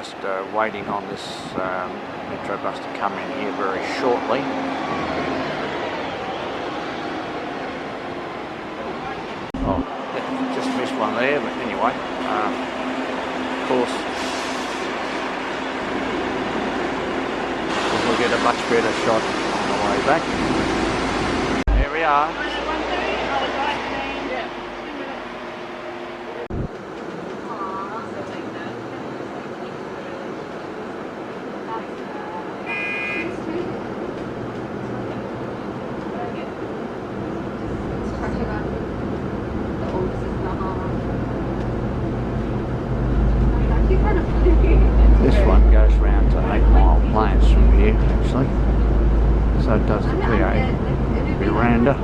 just waiting on this metro bus to come in here very shortly. Oh, just missed one there, but anyway, of course, we'll get a much better shot on the way back. There we are. This one goes round to 8 Mile Plains from here, actually. So it does the PA Miranda.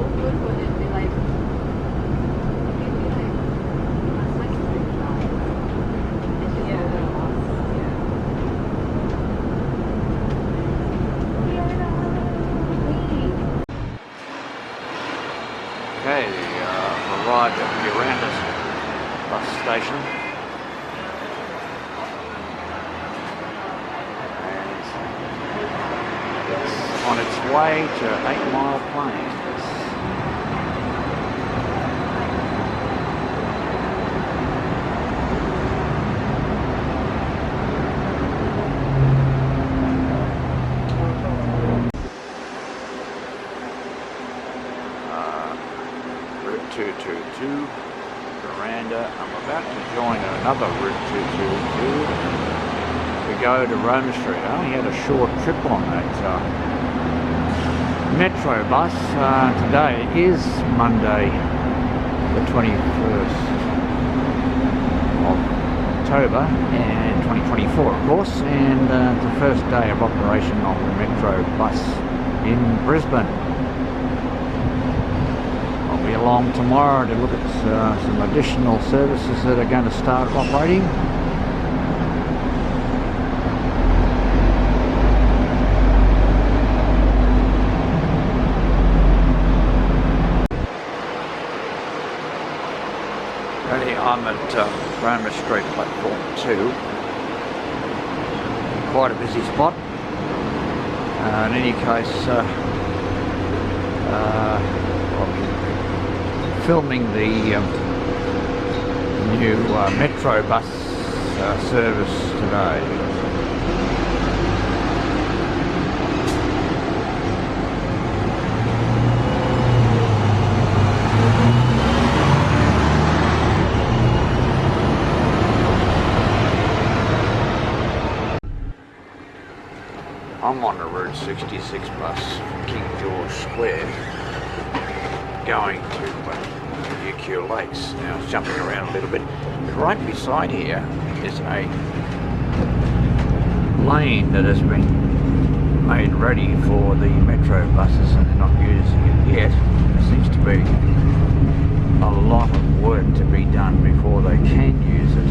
Okay, arrived at Miranda's bus station. On its way to 8 Mile Plains. Route 222, Miranda. I'm about to join another Route 222 to go to Rome Street. I only had a short trip on that metro bus. Today is Monday the 21st of October and 2024 of course, and it's the first day of operation of the metro bus in Brisbane. I'll be along tomorrow to look at some additional services that are going to start operating. I'm at Roma Street platform 2, quite a busy spot. In any case, I'll be filming the new metro bus service today. I'm on the Route 66 bus from King George Square going to UQ Lakes. Now it's jumping around a little bit. Right beside here is a lane that has been made ready for the metro buses and they're not using it yet. There seems to be a lot of work to be done before they can use it.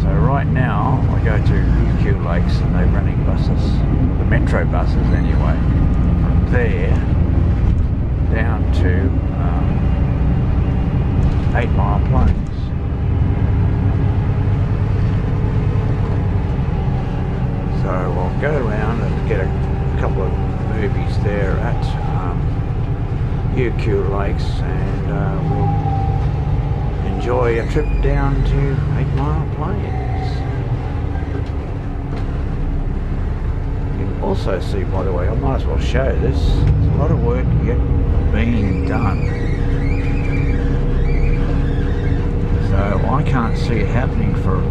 So right now I go to UQ Lakes and they're running buses, the metro buses anyway, from there down to 8 Mile Plains. So I'll go around and get a couple of movies there at UQ Lakes and we'll enjoy a trip down to 8 Mile Plains. You can also see, by the way, I might as well show this, there's a lot of work yet being done. So I can't see it happening for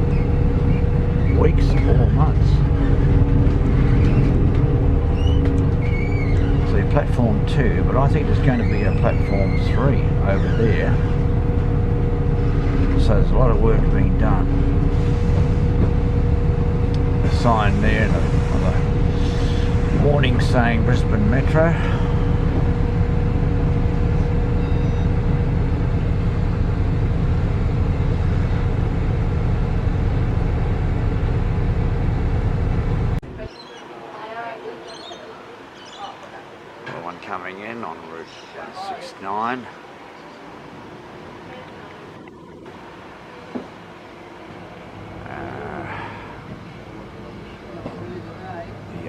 weeks or months. See, platform 2, but I think there's going to be a platform 3 over there. So there's a lot of work being done. The sign there on the warning saying Brisbane Metro. The one coming in on Route 169.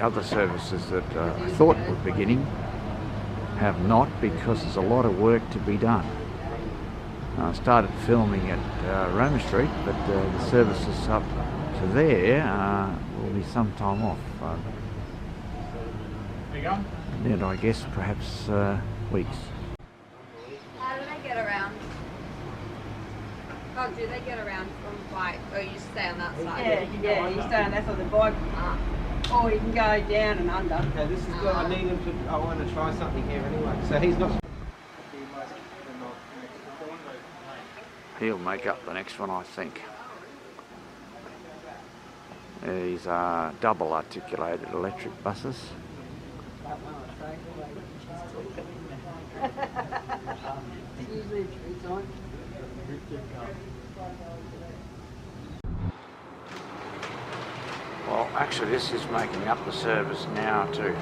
other services that I thought were beginning have not, because there's a lot of work to be done. I started filming at Roma Street, but the services up to there will be some time off. Then I guess perhaps weeks. How do they get around? Oh, do they get around from bike? Or you stay on that side? Yeah, you stay on that side of the bike. Or you can go down and under. Okay, this is good. I need him to. I want to try something here anyway. So he's not. He'll make up the next one, I think. These are double articulated electric buses. Well, actually this is making up the service now to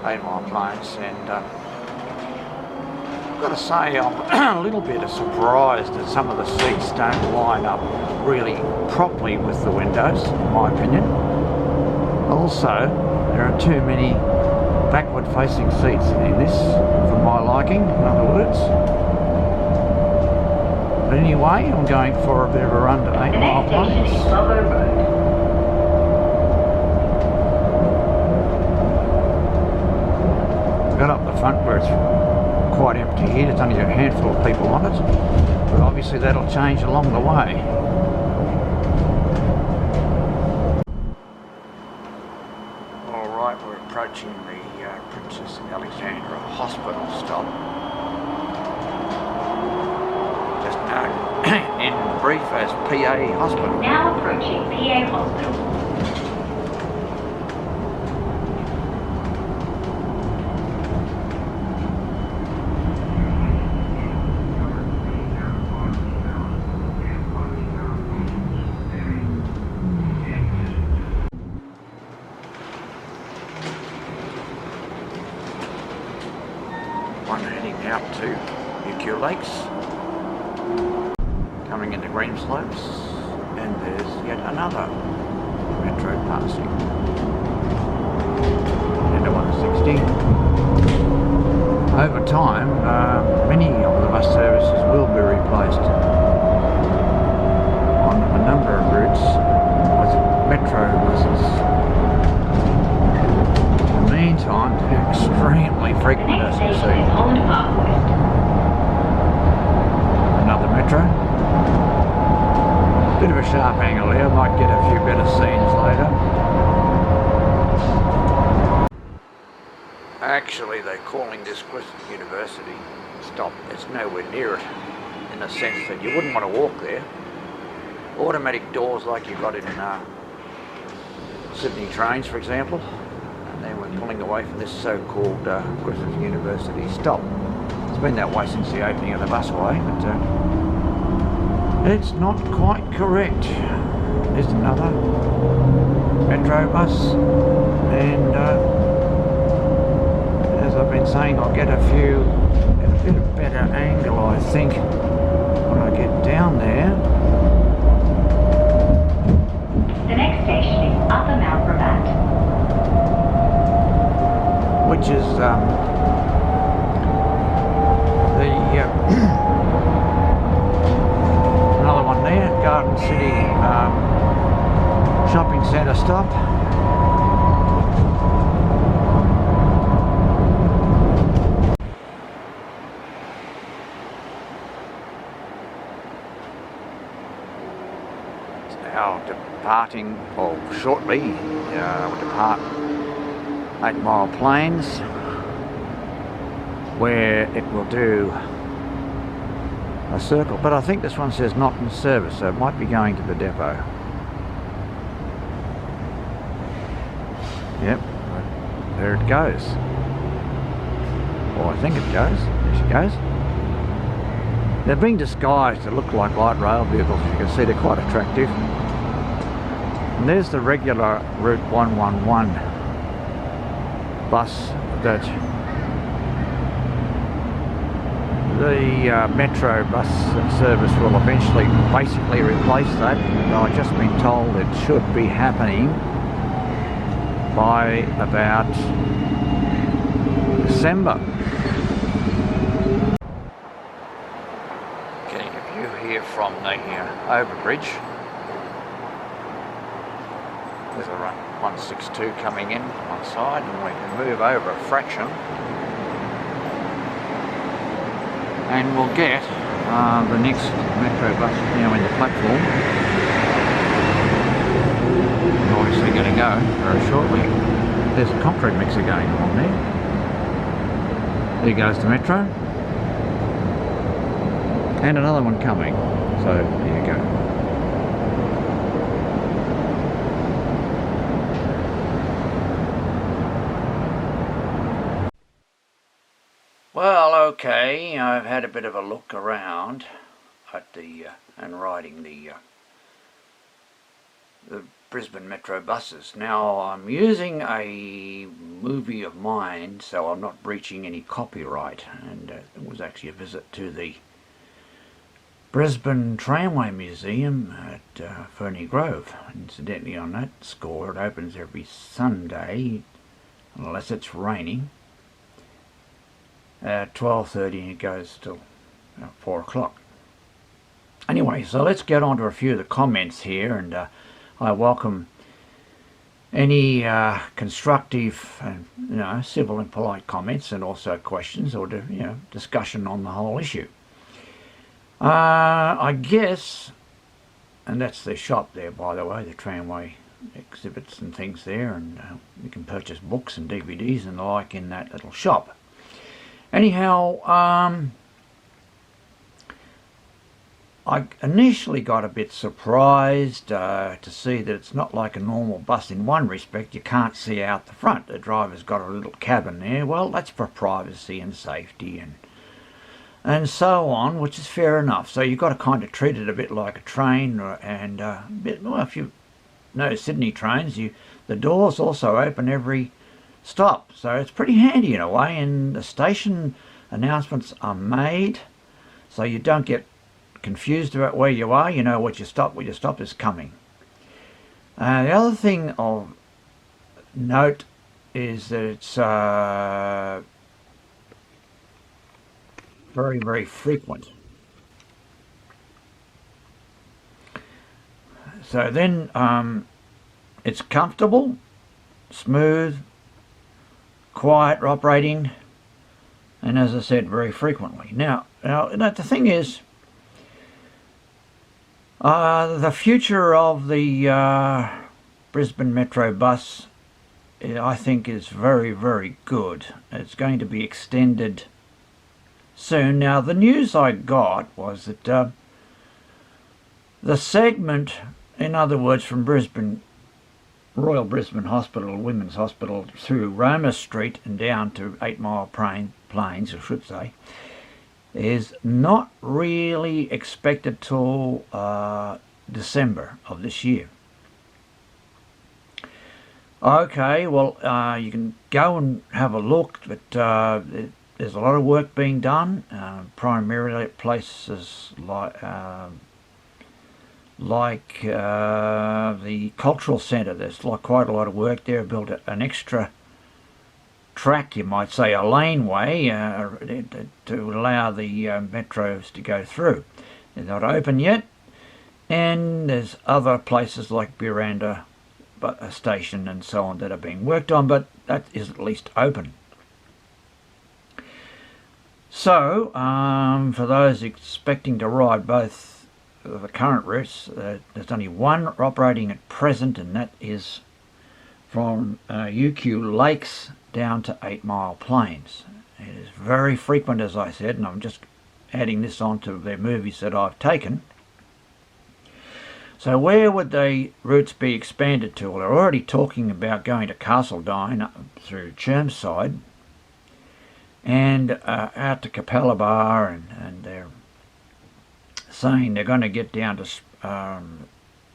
8 Mile Plains, and I've got to say I'm a little bit surprised that some of the seats don't line up really properly with the windows, in my opinion. Also, there are too many backward facing seats in this for my liking, in other words. But anyway, I'm going for a bit of a run to 8 Mile Plains. Got up the front where it's quite empty here. There's only a handful of people on it, but obviously that'll change along the way. Alright, we're approaching the Princess Alexandra Hospital stop. Just known in brief as PA Hospital. Now approaching PA Hospital. One heading out to Bucure Lakes, coming into Green Slopes, and there's yet another metro passing into 160. Over time, many of the bus services will be replaced on a number of routes with metro buses. Meantime, they're extremely frequent, as you see. Another metro. Bit of a sharp angle here, might get a few better scenes later. Actually, they're calling this Griffith University stop. It's nowhere near it, in the sense that you wouldn't want to walk there. Automatic doors like you got in Sydney trains, for example. Then we're pulling away from this so-called Griffith University stop. It's been that way since the opening of the busway, but it's not quite correct. There's another metro bus, and as I've been saying, I'll get a bit of better angle, I think, when I get down there. The next station is Upper Mount Rabat, which is another one there, Garden City Shopping Centre stop. It's now departing, or shortly, we'll depart 8 Mile Plains, where it will do a circle, but I think this one says not in service, so it might be going to the depot. Yep, there it goes. Or I think it goes. There she goes. They're being disguised to look like light rail vehicles. You can see they're quite attractive. And there's the regular Route 111 bus that the metro bus service will eventually basically replace that. I've just been told it should be happening by about December. Getting a view here from the overbridge. There's a 162 coming in one side, and we can move over a fraction and we'll get the next metro bus now in the platform. Obviously going to go very shortly. There's a concrete mixer going on there. There goes the metro. And another one coming. So there you go. Well, okay, I've had a bit of a look around at the and riding the Brisbane Metro buses. Now, I'm using a movie of mine, so I'm not breaching any copyright, and it was actually a visit to the Brisbane Trainway Museum at Ferny Grove. Incidentally, on that score, it opens every Sunday, unless it's raining, at 12:30, and it goes till 4 o'clock. Anyway, so let's get on to a few of the comments here, and I welcome any constructive and civil and polite comments, and also questions or discussion on the whole issue. I guess, and that's the shop there, by the way, the Trainway exhibits and things there, and you can purchase books and DVDs and the like in that little shop. Anyhow, I initially got a bit surprised to see that it's not like a normal bus in one respect. You can't see out the front. The driver's got a little cabin there. Well, that's for privacy and safety and so on, which is fair enough. So you've got to kind of treat it a bit like a train, and well, if you know Sydney trains, the doors also open every stop, so it's pretty handy in a way, and the station announcements are made so you don't get confused about where you are. You know what your stop is coming. The other thing of note is that it's very, very frequent. So then it's comfortable, smooth, quiet operating, and as I said, very frequently. Now the thing is, the future of the Brisbane Metro bus, I think, is very, very good. It's going to be extended soon. Now, the news I got was that the segment, in other words, from Brisbane, Royal Brisbane Hospital, Women's Hospital, through Roma Street and down to 8 Mile Plains, I should say, is not really expected till December of this year. Okay, well, you can go and have a look, but there's a lot of work being done, primarily at places like the cultural centre. There's quite a lot of work there. Built an extra track, you might say, a laneway to allow the metros to go through. They're not open yet, and there's other places like Buranda station and so on that are being worked on, but that is at least open. So for those expecting to ride both the current routes, there's only one operating at present, and that is from UQ Lakes down to 8 Mile Plains. It is very frequent, as I said, and I'm just adding this on to the movies that I've taken. So where would the routes be expanded to? Well, they're already talking about going to Castledine up through Chermside and out to Capalaba, and they're saying they're going to get down to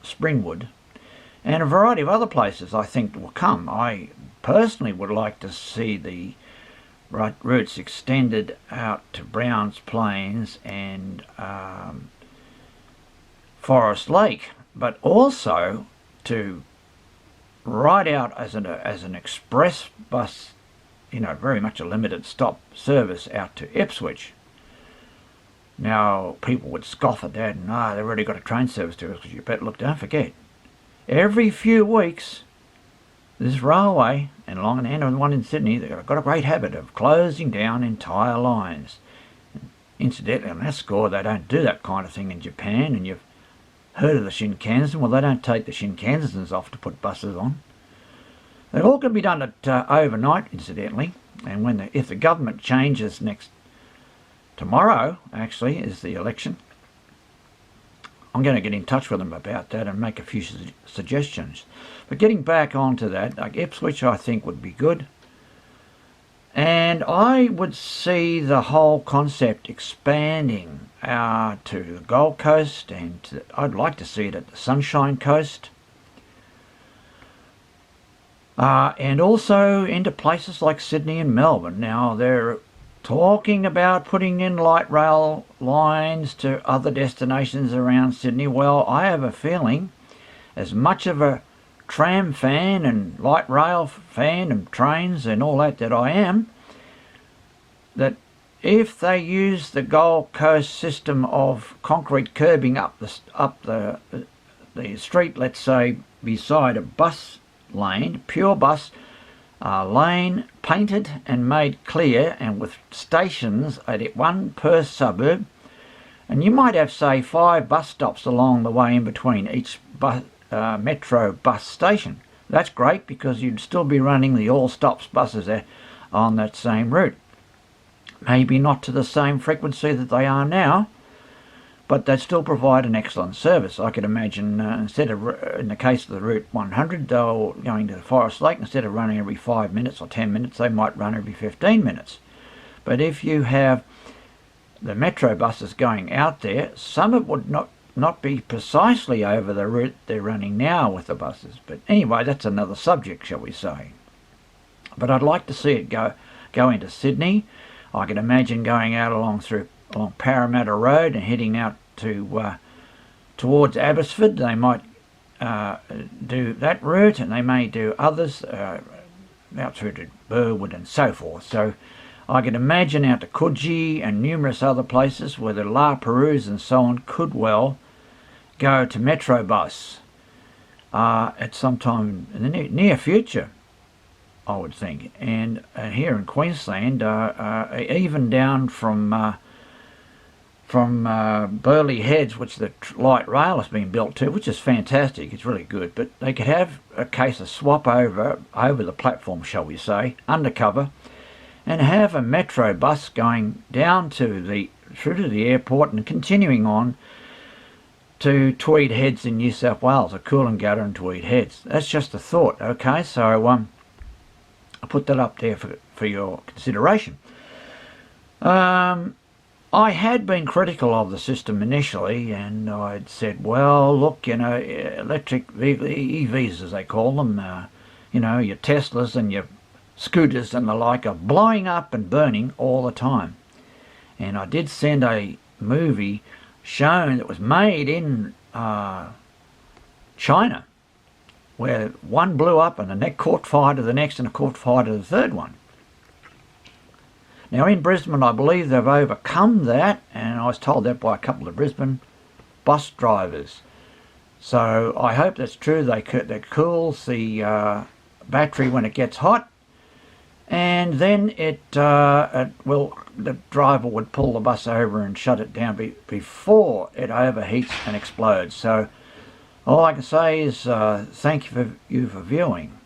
Springwood, and a variety of other places I think will come. I personally would like to see the routes extended out to Browns Plains and Forest Lake, but also to right out as an express bus, you know, very much a limited stop service out to Ipswich. Now, people would scoff at that and, they've already got a train service to Ipswich. You better look, don't forget, every few weeks, this railway, and along the end of the one in Sydney, they've got a great habit of closing down entire lines. Incidentally, on that score, they don't do that kind of thing in Japan, and you've heard of the Shinkansen. Well, they don't take the Shinkansens off to put buses on. They're all going to be done at overnight, incidentally, and if the government changes tomorrow, actually, is the election, I'm going to get in touch with them about that and make a few suggestions. But getting back onto that, like Ipswich, I think would be good. And I would see the whole concept expanding to the Gold Coast, and I'd like to see it at the Sunshine Coast. And also into places like Sydney and Melbourne. Now, they're talking about putting in light rail lines to other destinations around Sydney. Well, I have a feeling, as much of a tram fan and light rail fan and trains and all that I am, that if they use the Gold Coast system of concrete curbing up the street, let's say beside a bus lane, pure bus lane, painted and made clear, and with stations at it, one per suburb, and you might have, say, 5 bus stops along the way in between each metro bus station. That's great, because you'd still be running the all stops buses there on that same route. Maybe not to the same frequency that they are now, but they still provide an excellent service. I could imagine, instead of, in the case of the Route 100, they were going to the Forest Lake, instead of running every 5 minutes or 10 minutes, they might run every 15 minutes. But if you have the metro buses going out there, some of it would not be precisely over the route they're running now with the buses. But anyway, that's another subject, shall we say. But I'd like to see it go into Sydney. I can imagine going out along Parramatta Road and heading out to towards Abbotsford. They might do that route, and they may do others out through to Burwood and so forth. So I can imagine out to Coogee and numerous other places where the La Perouse and so on could well go to Metrobus at some time in the near future, I would think. And here in Queensland, even down from Burleigh Heads, which the light rail has been built to, which is fantastic, it's really good, but they could have a case of swap over the platform, shall we say, undercover, and have a metro bus going down through to the airport and continuing on to Tweed Heads in New South Wales, or Coolangatta and Tweed Heads. That's just a thought, okay? So I'll put that up there for your consideration. I had been critical of the system initially, and I'd said, well, look, you know, electric vehicle, EVs as they call them, you know, your Teslas and your scooters and the like are blowing up and burning all the time. And I did send a movie showing that was made in China, where one blew up and the next caught fire to the next and it caught fire to the third one. Now in Brisbane, I believe they've overcome that, and I was told that by a couple of Brisbane bus drivers. So I hope that's true. That cools the battery when it gets hot, and then the driver would pull the bus over and shut it down before it overheats and explodes. So all I can say is thank you for viewing.